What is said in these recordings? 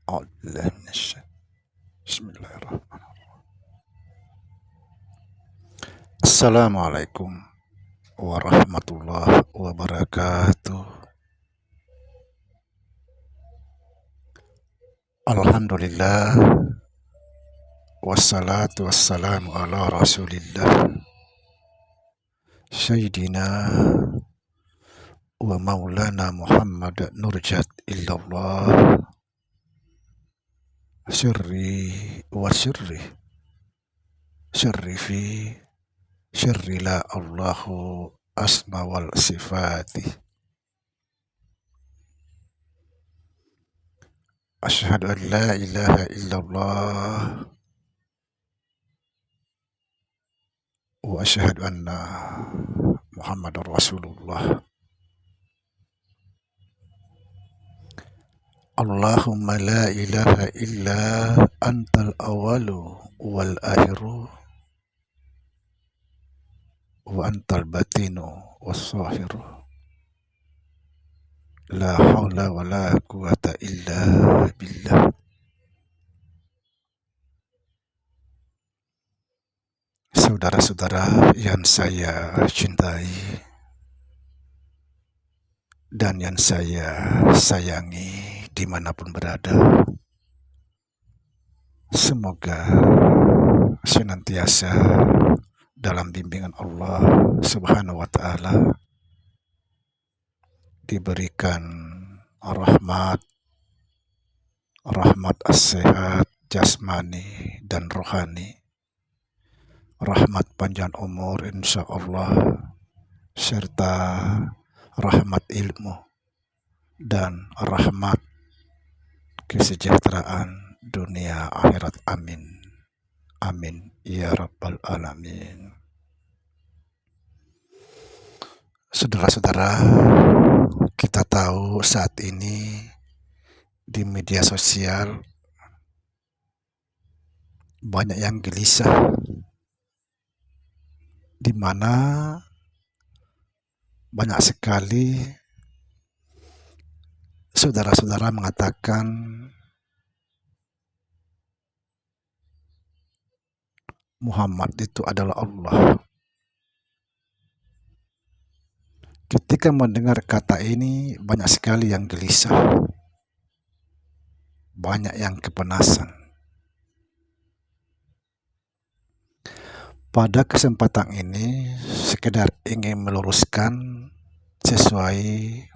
A'udzubillahi Bismillahirrahmanirrahim. Assalamualaikum warahmatullahi wabarakatuh. Alhamdulillah, wassalatu wassalamu ala rasulillah Sayyidina wa maulana Muhammad nurjat illallah sirri wa sirri fi sirri la Allahu asma wal sifati. Asyhadu an la ilaha illallah wa asyhadu anna Muhammadar Rasulullah. Allahumma la ilaha illa antal awalu wal akhiru wa antal batinu was zahiru. La haula wa la quwata illa billah. Saudara-saudara yang saya cintai dan yang saya sayangi dimanapun berada, semoga senantiasa dalam bimbingan Allah Subhanahu wa Ta'ala, diberikan rahmat as-sehat jasmani dan rohani, rahmat panjang umur insya Allah, serta rahmat ilmu dan rahmat kesejahteraan dunia akhirat. Amin. Amin ya rabbal alamin. Saudara-saudara, kita tahu saat ini di media sosial banyak yang gelisah, di mana banyak sekali saudara-saudara mengatakan Muhammad itu adalah Allah. Ketika mendengar kata ini, banyak sekali yang gelisah, banyak yang kepanasan. Pada kesempatan ini, sekedar ingin meluruskan sesuai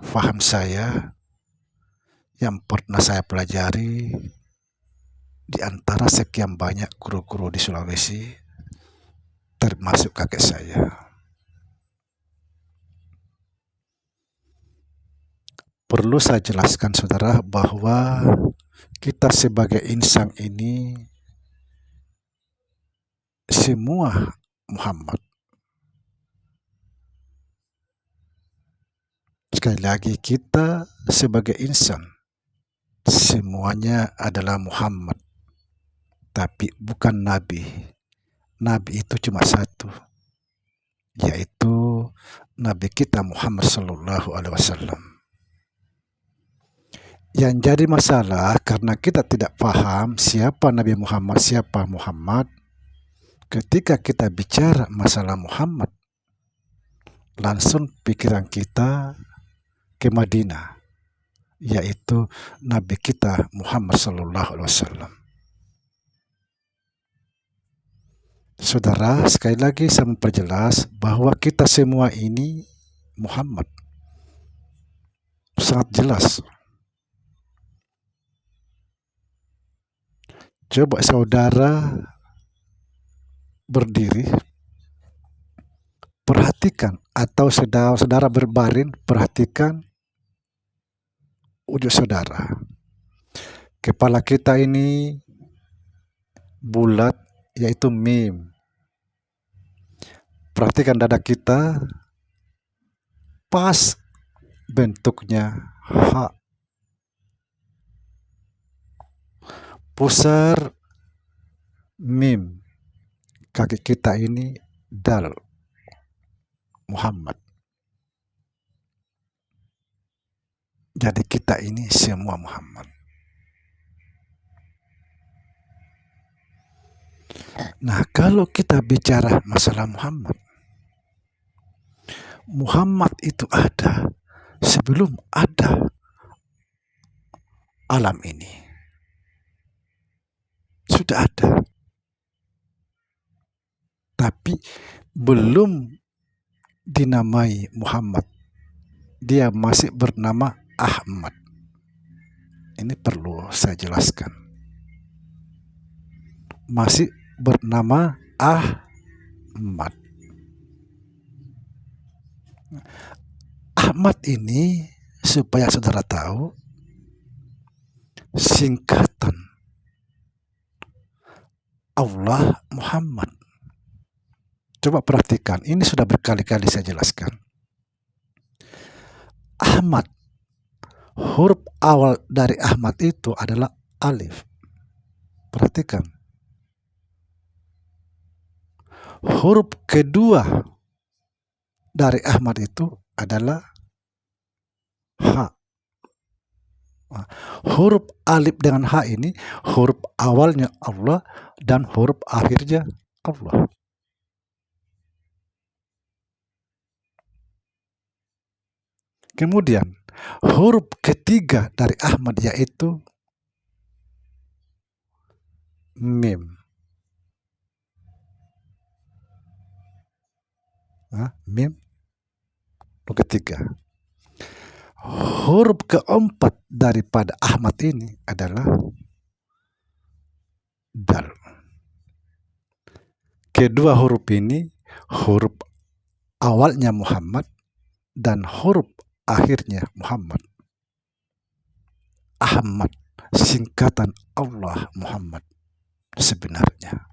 faham saya yang pernah saya pelajari di antara sekian banyak guru-guru di Sulawesi, termasuk kakek saya. Perlu saya jelaskan saudara bahwa kita sebagai insan ini semua Muhammad. Sekali lagi, kita sebagai insan semuanya adalah Muhammad, tapi bukan Nabi. Nabi itu cuma satu, yaitu Nabi kita Muhammad Sallallahu Alaihi Wasallam. Yang jadi masalah karena kita tidak paham siapa Nabi Muhammad, siapa Muhammad. Ketika kita bicara masalah Muhammad, langsung pikiran kita ke Madinah, yaitu Nabi kita Muhammad Sallallahu Alaihi Wasallam. Saudara, sekali lagi saya memperjelas bahwa kita semua ini Muhammad. Sangat jelas. Coba saudara berdiri, perhatikan, atau saudara berbaring, perhatikan wujud saudara. Kepala kita ini bulat, yaitu mim. Perhatikan dada kita, pas bentuknya ha. Pusar mim. Kaki kita ini dal, Muhammad. Jadi kita ini semua Muhammad. Nah, kalau kita bicara masalah Muhammad, Muhammad itu ada sebelum ada alam ini. Sudah ada, tapi belum dinamai Muhammad. Dia masih bernama Ahmad. Ini perlu saya jelaskan. Masih bernama Ahmad. Ahmad ini, supaya saudara tahu, singkatan Allah Muhammad. Coba perhatikan, ini sudah berkali-kali saya jelaskan. Ahmad, huruf awal dari Ahmad itu adalah alif. Perhatikan. Huruf kedua dari Ahmad itu adalah ha. Huruf alif dengan ha ini huruf awalnya Allah dan huruf akhirnya Allah. Kemudian huruf ketiga dari Ahmad yaitu mim. Mim huruf ketiga. Huruf keempat daripada Ahmad ini adalah dal. Kedua huruf ini huruf awalnya Muhammad dan huruf akhirnya Muhammad. Ahmad, singkatan Allah Muhammad sebenarnya.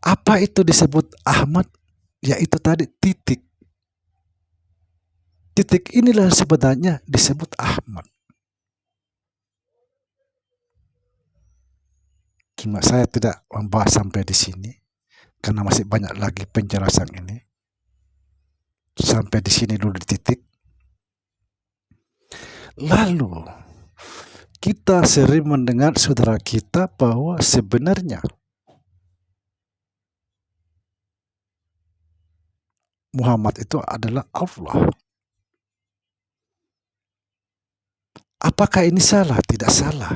Apa itu disebut Ahmad? Yaitu tadi titik. Titik inilah sebenarnya disebut Ahmad. Cuma saya tidak membahas sampai di sini karena masih banyak lagi penjelasan ini. Sampai di sini dulu di titik. Lalu kita sering mendengar saudara kita bahwa sebenarnya Muhammad itu adalah Allah. Apakah ini salah? Tidak salah.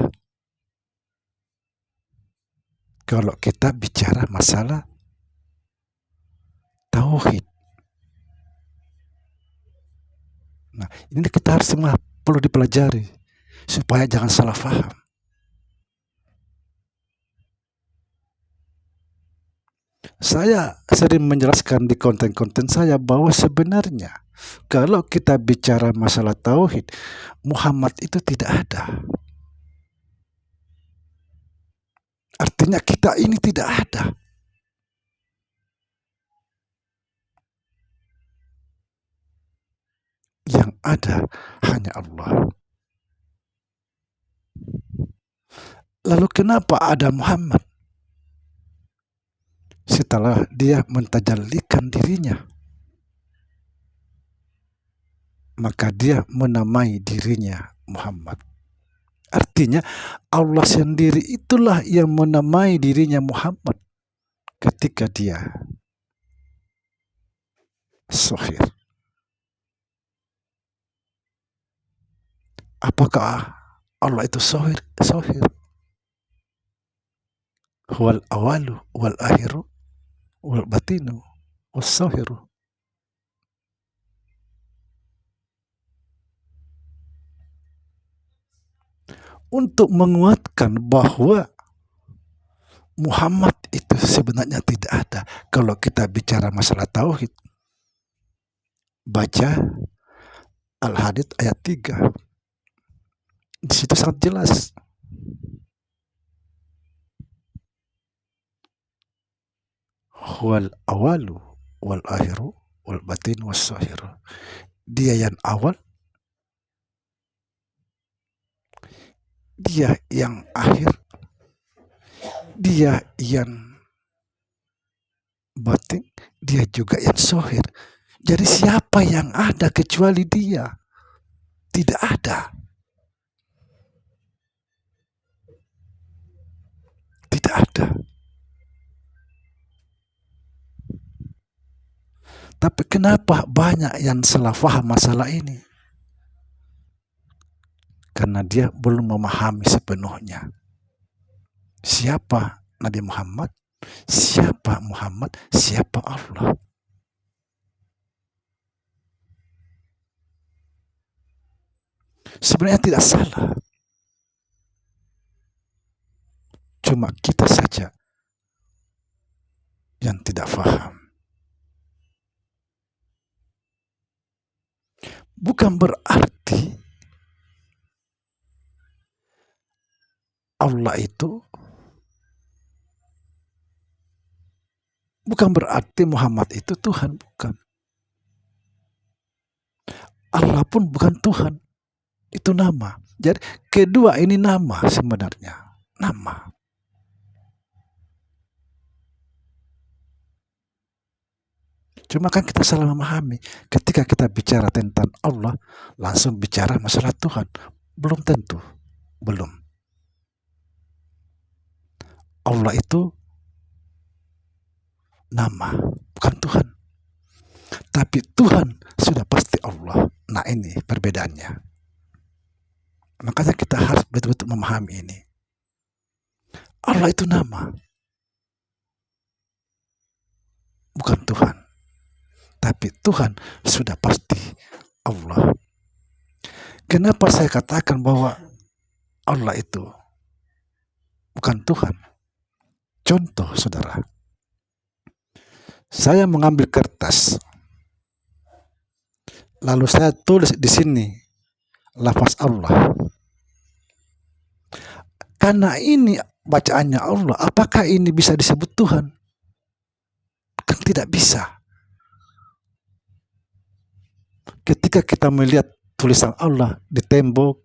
Kalau kita bicara masalah tauhid. Nah, ini kita harus semua perlu dipelajari supaya jangan salah paham. Saya sering menjelaskan di konten-konten saya bahwa sebenarnya kalau kita bicara masalah tauhid, Muhammad itu tidak ada. Artinya kita ini tidak ada. Yang ada hanya Allah. Lalu kenapa ada Muhammad? Setelah dia mentajallikan dirinya, maka dia menamai dirinya Muhammad. Artinya Allah sendiri itulah yang menamai dirinya Muhammad ketika dia Zahir. Apakah Allah itu Zahir? Zahir. Huwal awalu wal akhiru wal batinu was zahiru. Untuk menguatkan bahwa Muhammad itu sebenarnya tidak ada. Kalau kita bicara masalah tauhid, baca Al-Hadid ayat 3. Di situ sangat jelas. Wal awalu wal akhiru wal batin was zahiru. Dia yang awal, dia yang akhir, dia yang batin, dia juga yang zahir. Jadi siapa yang ada kecuali dia? Tidak ada. Tidak ada. Tapi kenapa banyak yang salah faham masalah ini? Karena dia belum memahami sepenuhnya siapa Nabi Muhammad, siapa Muhammad, siapa Allah. Sebenarnya tidak salah, cuma kita saja yang tidak paham. Bukan berarti Allah itu, bukan berarti Muhammad itu Tuhan, bukan. Allah pun bukan Tuhan, itu nama. Jadi kedua ini nama sebenarnya, nama. Cuma kan kita salah memahami. Ketika kita bicara tentang Allah, langsung bicara masalah Tuhan. Belum tentu, belum. Allah itu nama, bukan Tuhan. Tapi Tuhan sudah pasti Allah. Nah ini perbedaannya. Makanya kita harus betul-betul memahami ini. Allah itu nama, bukan Tuhan. Tapi Tuhan sudah pasti Allah. Kenapa saya katakan bahwa Allah itu bukan Tuhan? Contoh, saudara. Saya mengambil kertas, lalu saya tulis di sini lafaz Allah. Karena ini bacaannya Allah, apakah ini bisa disebut Tuhan? Kan tidak bisa. Ketika kita melihat tulisan Allah di tembok,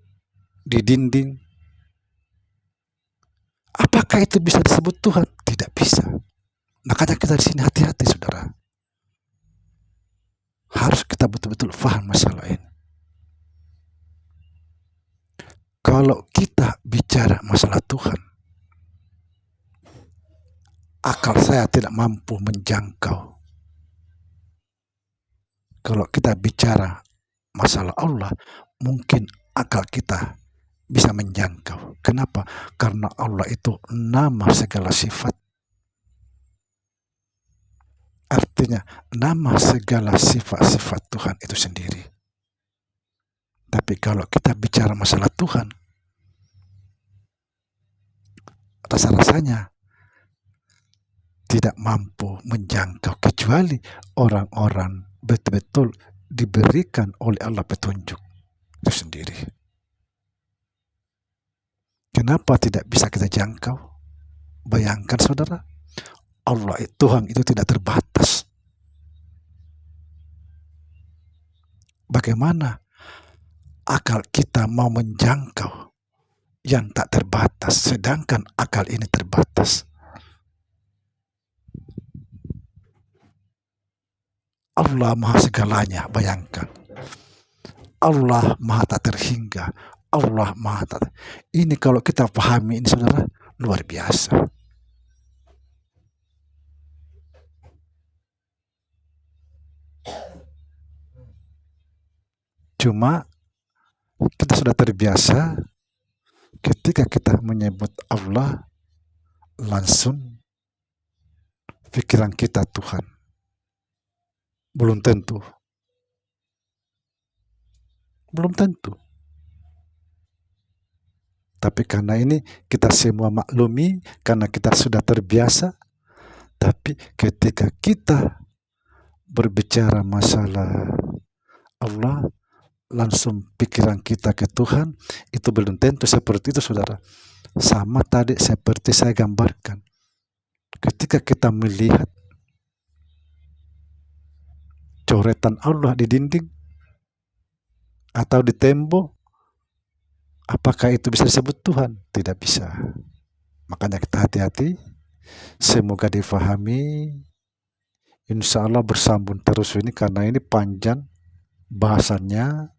di dinding, apakah itu bisa disebut Tuhan? Tidak bisa. Makanya kita di sini hati-hati, saudara. Harus kita betul-betul paham masalah ini. Kalau kita bicara masalah Tuhan, akal saya tidak mampu menjangkau. Kalau kita bicara masalah Allah, mungkin akal kita bisa menjangkau. Kenapa? Karena Allah itu nama segala sifat. Artinya nama segala sifat-sifat Tuhan itu sendiri. Tapi kalau kita bicara masalah Tuhan, rasa-rasanya tidak mampu menjangkau, kecuali orang-orang betul-betul diberikan oleh Allah petunjuk itu sendiri. Kenapa tidak bisa kita jangkau? Bayangkan, saudara, Allah Tuhan itu tidak terbatas. Bagaimana akal kita mau menjangkau yang tak terbatas, sedangkan akal ini terbatas? Allah maha segalanya, bayangkan. Allah maha tak terhingga. Allah maha tak. Ini kalau kita pahami ini, saudara, luar biasa. Cuma kita sudah terbiasa ketika kita menyebut Allah, langsung pikiran kita Tuhan. Belum tentu. Belum tentu. Tapi karena ini kita semua maklumi, karena kita sudah terbiasa. Tapi ketika kita berbicara masalah Allah, langsung pikiran kita ke Tuhan, itu belum tentu seperti itu, saudara. Sama tadi seperti saya gambarkan. Ketika kita melihat coretan Allah di dinding atau di tembok, apakah itu bisa disebut Tuhan? Tidak bisa. Makanya kita hati-hati. Semoga difahami. Insya Allah bersambung terus ini, karena ini panjang bahasannya.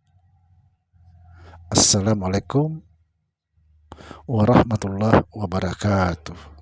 Assalamualaikum warahmatullahi wabarakatuh.